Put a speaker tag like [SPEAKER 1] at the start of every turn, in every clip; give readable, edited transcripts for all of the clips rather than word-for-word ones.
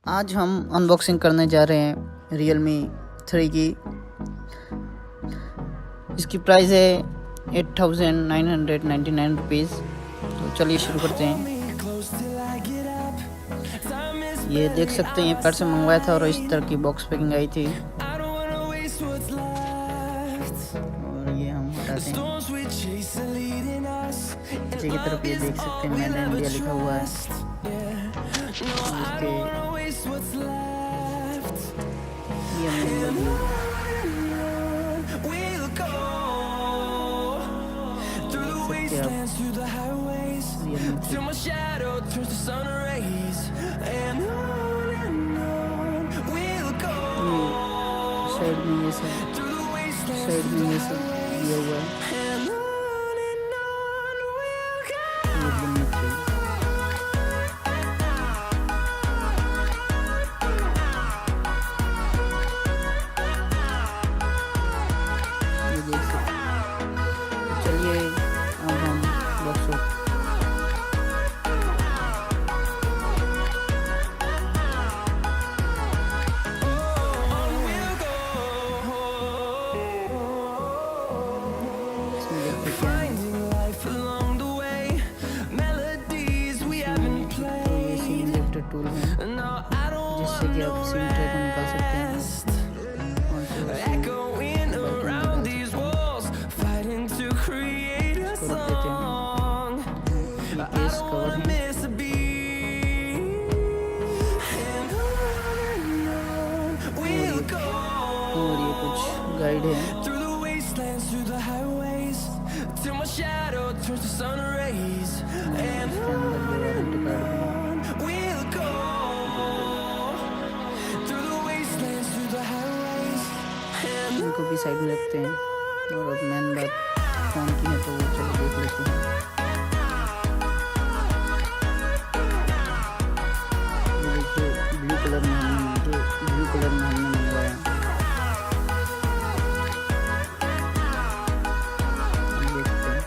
[SPEAKER 1] आज हम अनबॉक्सिंग करने जा रहे हैं Realme 3 की। इसकी प्राइस है 8,999 रुपीज़। तो चलिए शुरू करते हैं। ये देख सकते हैं, ये पैर से मंगवाया था और इस तरह की बॉक्स पैकिंग आई थी। और ये हम हटाते हैं। नीचे की तरफ ये देख सकते हैं मेड इन इंडिया लिखा हुआ है। इसके ये हमने साइड में ये सब दिया हुआ है। ये बनने चाहिए। ये देख सकते हैं। चलिए अब हम बॉक्स टूल है जिससे कि आप सिम ट्रे को निकाल सकते हैं और इसको रख देते हैं। ये केस कवर है और ये कुछ गाइड है। इसके अंदर ये वारंटी कार्ड है। इनको भी साइड में रखते हैं और अब मेन बात फ़ोन की है, तो वो चलो देख लेते हैं। ये देखिए ब्लू कलर में हमने मंगवाया। देखते हैं।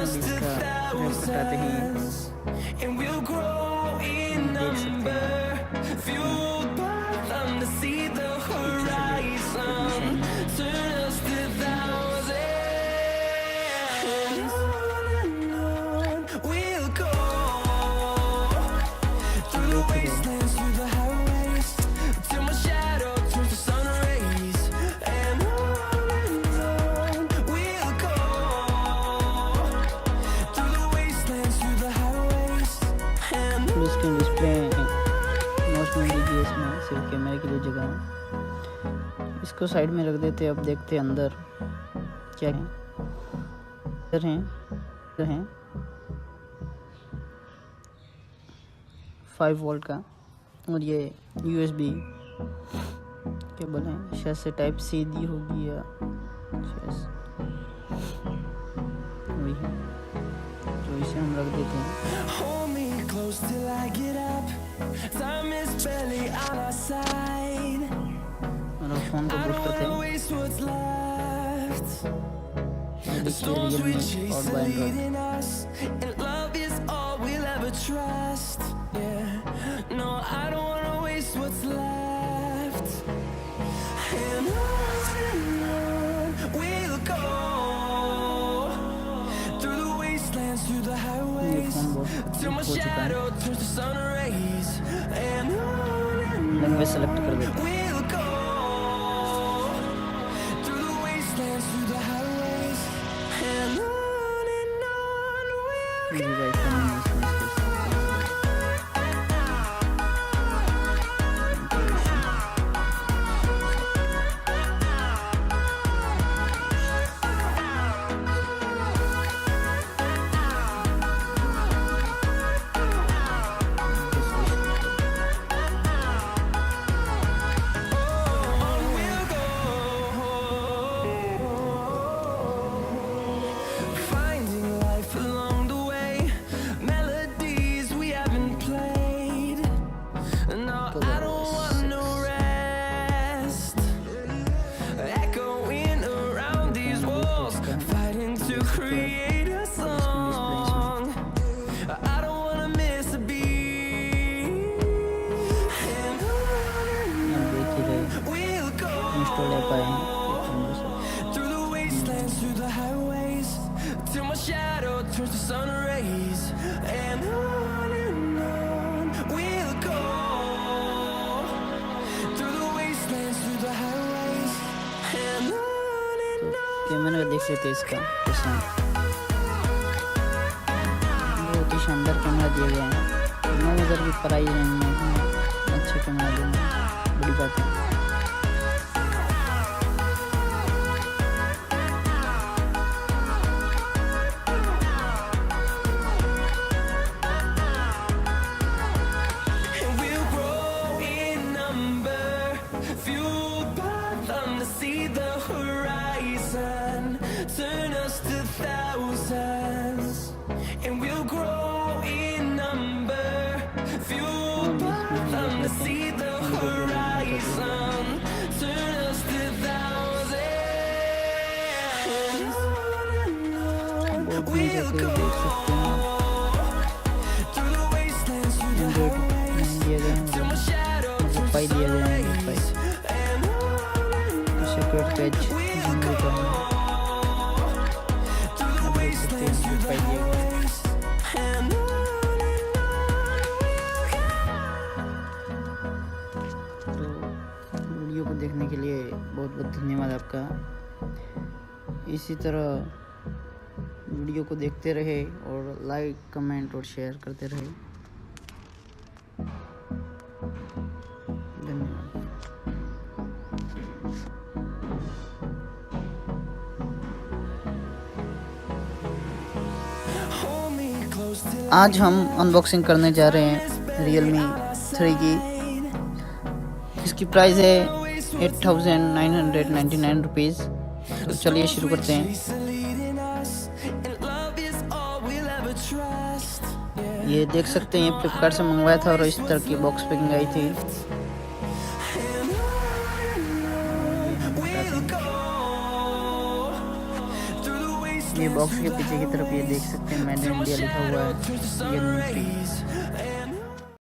[SPEAKER 1] इसका हटाते ही देख सकते हैं। इसकी डिस्प्ले मोस्ट मेमोरी इसमें सिर्फ कैमरे के लिए जगह है। इसको साइड में रख देते हैं। अब देखते हैं अंदर क्या है। इधर हैं 5 वोल्ट का और ये USB केबल है। शायद से टाइप C दी होगी या शायद वही है, तो इसे हम रख देते हैं। Till I get up, time is barely on our side. और फोन को बूट करते हैं। ये देखिए Realme और by Android। And love is all we'll ever trust. Yeah, no, I don't wanna waste what's left. And on we'll go through the wastelands, through the highways. Till my shadow turns to sun rays, and language select कर देते हैं। through the wastelands, through the highways, and on we'll go.
[SPEAKER 2] Install app आए हैं
[SPEAKER 1] through the wastelands, through the highways, till my shadow turns to sun rays, and on we'll go, through the wastelands, through the highways, and on.
[SPEAKER 2] तो camera देख सकते हैं इसका कैसा बहुत ही शानदार कैमरा दिया गया है। 9,000 की प्राइस रेंज में अच्छे कैमरा देना बड़ी बात है।
[SPEAKER 1] Turn us to thousands, and we'll grow in number, fueled by them to see the horizon. Turn us to thousands, and we'll go through the wastelands, through the highways, till my shadow turns to sun rays, and
[SPEAKER 2] secret page video को देखने के लिए बहुत बहुत धन्यवाद आपका। इसी तरह वीडियो को देखते रहे और लाइक कमेंट और शेयर करते रहे। धन्यवाद। आज हम अनबॉक्सिंग करने जा रहे हैं Realme 3 की। इसकी प्राइस है 8,999 रुपीज़। तो चलिए शुरू करते हैं। ये देख सकते हैं फ्लिपकार्ट से मंगवाया था और इस तरह की बॉक्स पैकिंग आई थी। ये बॉक्स के पीछे की तरफ ये देख सकते हैं मेड इन इंडिया लिखा हुआ है Realme 3।